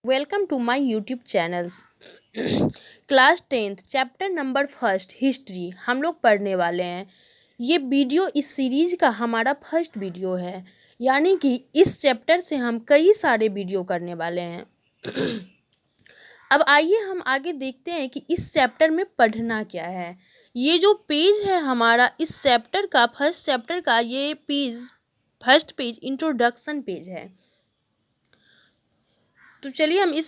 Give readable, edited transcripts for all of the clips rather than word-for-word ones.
Welcome to my YouTube channels. Class 10th chapter number first history हम लोग पढ़ने वाले हैं। ये वीडियो इस सीरीज़ का हमारा फर्स्ट वीडियो है, यानी कि इस चैप्टर से हम कई सारे वीडियो करने वाले हैं। अब आइए हम आगे देखते हैं कि इस चैप्टर में पढ़ना क्या है। ये जो पेज है हमारा इस चैप्टर का, फर्स्ट चैप्टर का, ये page first page introduction page है। तो चलिए हम इस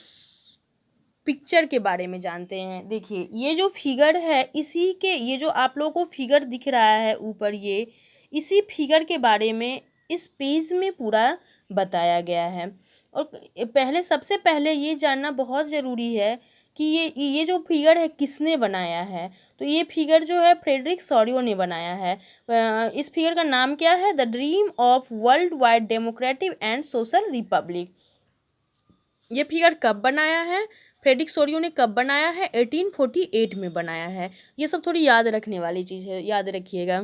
पिक्चर के बारे में जानते हैं। देखिए, ये जो फिगर है, इसी के, ये जो आप लोगों को फिगर दिख रहा है ऊपर, ये इसी फिगर के बारे में इस पेज में पूरा बताया गया है। और सबसे पहले ये जानना बहुत ज़रूरी है कि ये जो फिगर है किसने बनाया है। तो ये फिगर जो है फ्रेडरिक सॉरियो ने बनाया है। इस फिगर का नाम क्या है? The dream of world wide democratic and social Republic. ये फिगर कब बनाया है? फ्रेडरिक सोरियो ने कब बनाया है? 1848 में बनाया है। ये सब थोड़ी याद रखने वाली चीज़ है, याद रखिएगा।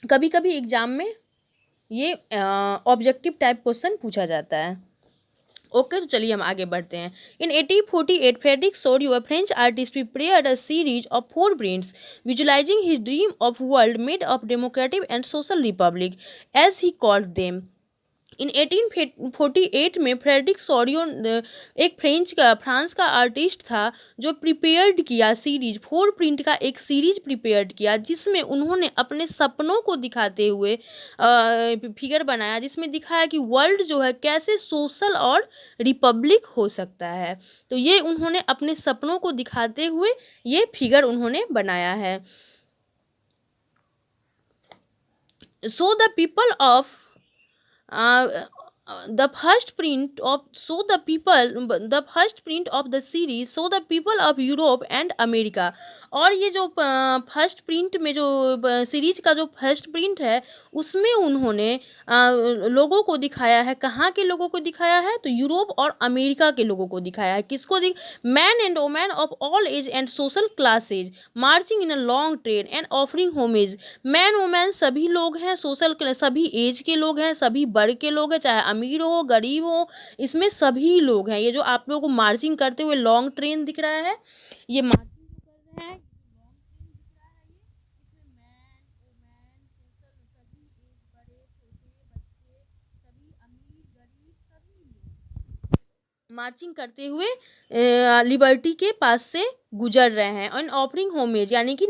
कभी कभी एग्जाम में ये ऑब्जेक्टिव टाइप क्वेश्चन पूछा जाता है। ओके, तो चलिए हम आगे बढ़ते हैं। इन 1848 Frederick Sorio, a French artist, prepared a series of 4 prints visualizing his dream of world made of democratic and social republic, as he called them. इन 1848 में फ्रेडरिक सोरियो एक फ्रांस का आर्टिस्ट था जो प्रिपेयर्ड किया सीरीज 4 प्रिंट का एक series prepared किया, जिसमें उन्होंने अपने सपनों को दिखाते हुए फिगर बनाया, जिसमें दिखाया कि वर्ल्ड जो है कैसे सोशल और रिपब्लिक हो सकता है। तो ये उन्होंने अपने सपनों को दिखाते हुए ये फिगर उन्होंने बनाया है। So the people of the first print of the series, so the people of Europe and America। और ये जो फर्स्ट प्रिंट में जो सीरीज का जो फर्स्ट प्रिंट है, उसमें उन्होंने लोगों को दिखाया है। कहाँ के लोगों को दिखाया है? तो यूरोप और अमेरिका के लोगों को दिखाया है। किसको man and women of all age and social classes marching in a long train and offering homage. Man women सभी लोग हैं, सोशल सभी एज के लोग हैं, सभी वर्ग के लोग हैं, चाहे अमीर हो गरीब हो, इसमें सभी लोग हैं। ये जो आप लोगों को मार्चिंग करते हुए लॉन्ग ट्रेन दिख रहा है, ये मार्चिंग कर रहे हैं, मार्चिंग करते हुए लिबर्टी के पास से गुजर रहे हैं। और ऑफरिंग होमेज यानी कि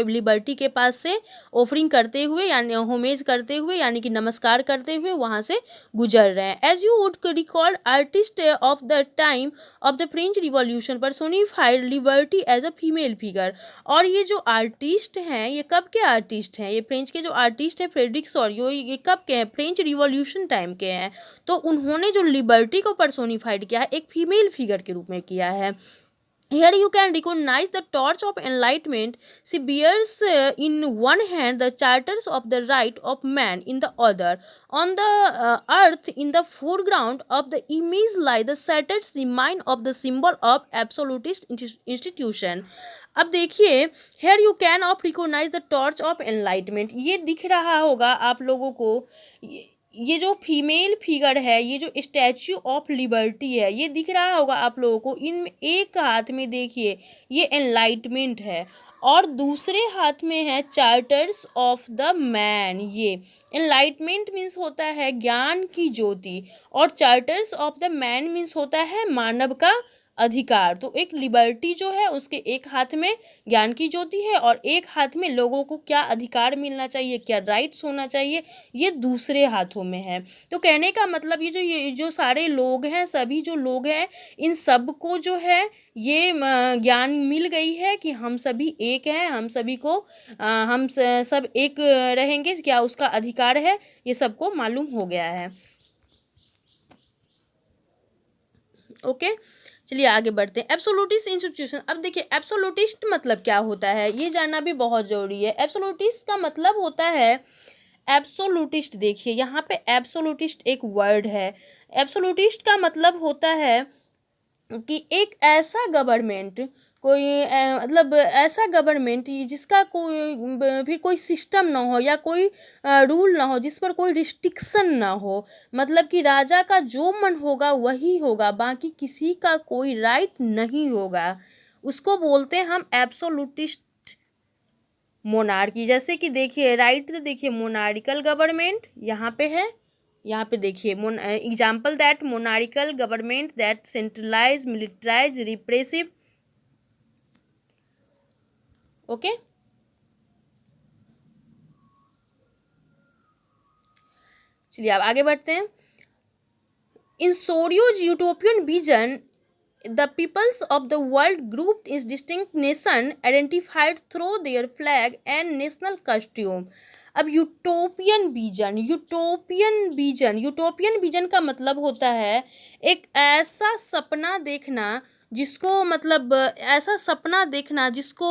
लिबर्टी के पास से ऑफरिंग करते हुए, यानी होमेज करते हुए, यानी कि नमस्कार करते हुए वहाँ से गुजर रहे हैं। As you would record artist of the time of the French revolution personified liberty as a female figure. और ये जो आर्टिस्ट हैं, ये कब के आर्टिस्ट हैं? ये फ्रेंच के जो आर्टिस्ट हैं फ्रेडरिक सोरियो, ये कब के हैं? फ्रेंच रिवॉल्यूशन टाइम के हैं। तो उन्होंने जो लिबर्टी को पर्सोनिफाइड किया है एक फीमेल फिगर के रूप में किया है। Here you can recognize the torch of enlightenment. She bears in one hand the charters of the right of man, in the other. On the earth, in the foreground of the image lie the shattered remains of the symbol of absolutist institution. अब देखिए, here you can of recognize the torch of enlightenment, ये दिख रहा होगा आप लोगों को। ये जो फीमेल फिगर है, ये जो स्टैच्यू ऑफ लिबर्टी है, ये दिख रहा होगा आप लोगों को। इन एक हाथ में देखिए ये एनलाइटमेंट है, और दूसरे हाथ में है चार्टर्स ऑफ द मैन। ये एनलाइटमेंट मीन्स होता है ज्ञान की ज्योति, और charters of the man means होता है मानव का अधिकार। तो एक लिबर्टी जो है उसके एक हाथ में ज्ञान की ज्योति है, और एक हाथ में लोगों को क्या अधिकार मिलना चाहिए, क्या राइट्स होना चाहिए, ये दूसरे हाथों में है। तो कहने का मतलब ये जो सारे लोग हैं, सभी जो लोग हैं, इन सब को जो है ये ज्ञान मिल गई है कि हम सभी एक हैं, हम सभी को हम सब एक रहेंगे, क्या उसका अधिकार है, ये सबको मालूम हो गया है। ओके, चलिए आगे बढ़ते हैं। Absolutist institution. अब देखिए एब्सोल्यूटिस्ट मतलब क्या होता है, ये जानना भी बहुत ज़रूरी है। एब्सोल्यूटिस्ट का मतलब होता है, एब्सोल्यूटिस्ट देखिए यहाँ पे एब्सोल्यूटिस्ट एक वर्ड है। एब्सोल्यूटिस्ट का मतलब होता है कि एक ऐसा गवर्नमेंट, कोई मतलब ऐसा गवर्नमेंट जिसका कोई फिर कोई सिस्टम ना हो या कोई रूल ना हो, जिस पर कोई रिस्ट्रिक्शन ना हो, मतलब कि राजा का जो मन होगा वही होगा, बाकी किसी का कोई राइट नहीं होगा, उसको बोलते हैं हम एब्सोल्यूटिस्ट मोनार्की। जैसे कि देखिए राइट, तो देखिए मोनार्किकल गवर्नमेंट यहाँ पे है, यहाँ पे देखिए example that monarchical government that centralise militarise repressive. Okay, चलिए अब आगे बढ़ते हैं। इन सोरियोज utopian vision the peoples of the world grouped in distinct nation identified through their flag and national costume। अब यूटोपियन विजन का मतलब होता है एक ऐसा सपना देखना जिसको, मतलब ऐसा सपना देखना जिसको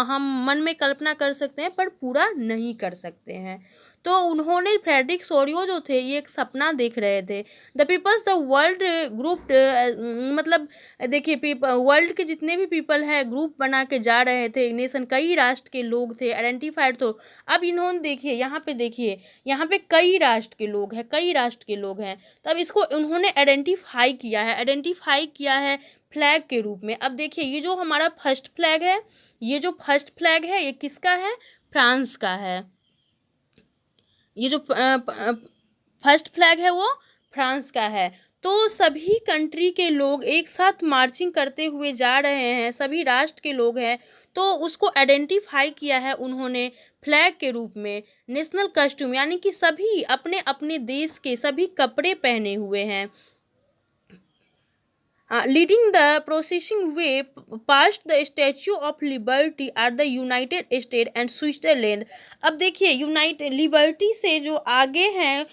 हम मन में कल्पना कर सकते हैं पर पूरा नहीं कर सकते हैं। तो उन्होंने फ्रेडरिक सोरियो जो थे ये एक सपना देख रहे थे। The peoples the world group, मतलब देखिए वर्ल्ड के जितने भी पीपल हैं ग्रुप बना के जा रहे थे, नेशन कई राष्ट्र के लोग थे, आइडेंटिफाइड। तो अब इन्होंने देखिए यहाँ पे, देखिए यहाँ पे कई राष्ट्र के लोग हैं, कई राष्ट्र के लोग हैं, तो अब इसको उन्होंने आइडेंटिफाई किया है फ्लैग के रूप में। अब देखिए ये जो हमारा फर्स्ट फ्लैग है, ये किसका है? फ्रांस का है। ये जो फर्स्ट फ्लैग है वो फ्रांस का है। तो सभी कंट्री के लोग एक साथ मार्चिंग करते हुए जा रहे हैं, सभी राष्ट्र के लोग हैं, तो उसको आइडेंटिफाई किया है उन्होंने फ्लैग के रूप में। नेशनल कस्ट्यूम यानी कि सभी अपने अपने देश के सभी कपड़े पहने हुए हैं। Leading the processing way past the Statue of Liberty are the United States and Switzerland। अब देखिए यूनाइटेड लिबर्टी से जो आगे हैं,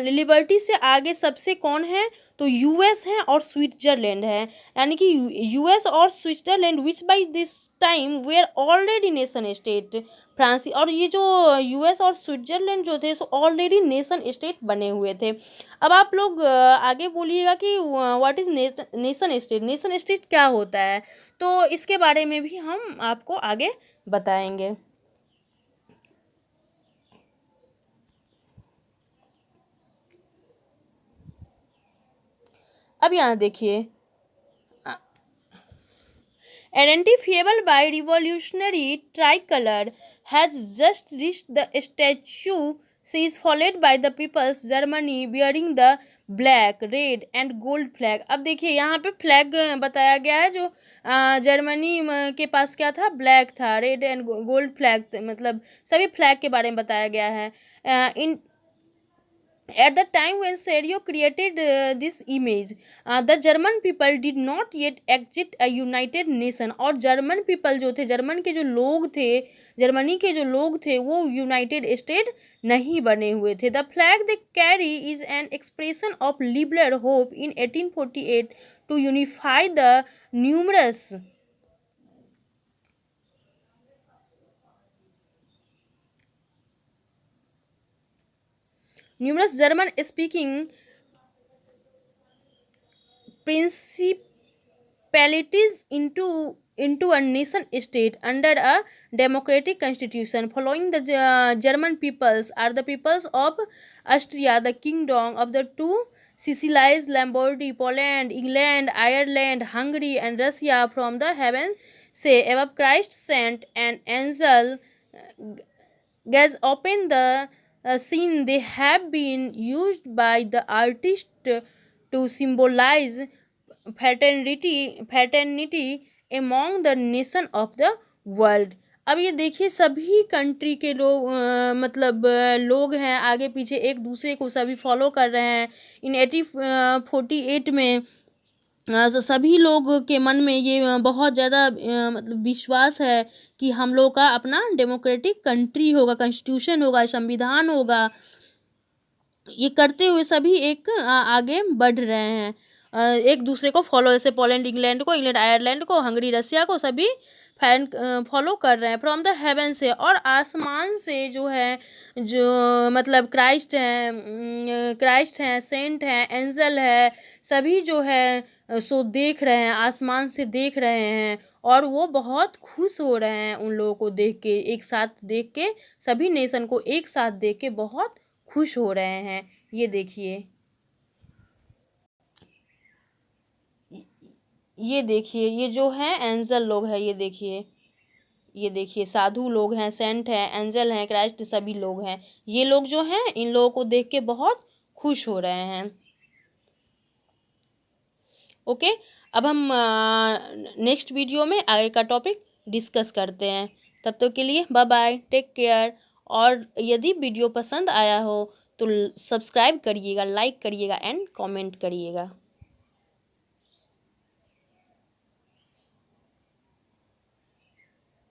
लिबर्टी से आगे सबसे कौन है? तो यूएस है और स्विट्जरलैंड है, यानी कि यूएस और Switzerland which by this time were already nation state. France और ये जो यूएस और स्विट्जरलैंड जो थे सो ऑलरेडी नेशन स्टेट बने हुए थे। अब आप लोग आगे बोलिएगा कि what is nation state, nation state क्या होता है, तो इसके बारे में भी हम आपको आगे बताएंगे। अब यहाँ देखिए, identifiable by revolutionary tricolor has just reached the statue. She is followed by the people's Germany wearing the black, red and gold flag। अब देखिए यहाँ पे फ्लैग बताया गया है, जो जर्मनी के पास क्या था? ब्लैक था, रेड एंड गोल्ड फ्लैग, मतलब सभी फ्लैग के बारे में बताया गया है। इन At the time when Serio created this image, the German people did not yet exist a united nation। और जर्मन पीपल जो थे, जर्मन के जो लोग थे, जर्मनी के जो लोग थे वो यूनाइटेड स्टेट नहीं बने हुए थे। The flag they carry is an expression of liberal hope in 1848 to unify the numerous German speaking principalities into a nation state under a democratic constitution। Following the German peoples are the peoples of Austria, the kingdom of the two Sicilies, Lombardy, Poland, England, Ireland, Hungary and Russia। From the heaven say above, Christ sent an angel gaze open the scene. They have been used by the artist to symbolize fraternity among the nation of the world। अब ये देखिए सभी country के लोग मतलब लोग हैं आगे पीछे एक दूसरे को सभी फॉलो कर रहे हैं। इन 1848 में सभी लोग के मन में ये बहुत ज़्यादा मतलब विश्वास है कि हम लोग का अपना डेमोक्रेटिक कंट्री होगा, कॉन्स्टिट्यूशन होगा, संविधान होगा। ये करते हुए सभी एक आगे बढ़ रहे हैं। एक दूसरे को फॉलो, जैसे पोलैंड इंग्लैंड को, इंग्लैंड आयरलैंड को, हंगरी रसिया को, सभी फैन फॉलो कर रहे हैं। फ्रॉम द हेवन से, और आसमान से जो है, जो मतलब क्राइस्ट हैं, सेंट हैं, एंजल है, सभी जो है सो देख रहे हैं, आसमान से देख रहे हैं, और वो बहुत खुश हो रहे हैं उन लोगों को देख के, एक साथ देख के, सभी नेशन को एक साथ देख के बहुत खुश हो रहे हैं। ये देखिए, ये देखिए, ये जो है एंजल लोग हैं, ये देखिए साधु लोग हैं, सेंट हैं, एंजल हैं, क्राइस्ट, सभी लोग हैं। ये लोग जो हैं इन लोगों को देख के बहुत खुश हो रहे हैं। ओके, अब हम नेक्स्ट वीडियो में आगे का टॉपिक डिस्कस करते हैं। तब तक के लिए बाय बाय, टेक केयर। और यदि वीडियो पसंद आया हो तो सब्सक्राइब करिएगा, लाइक करिएगा एंड कमेंट करिएगा।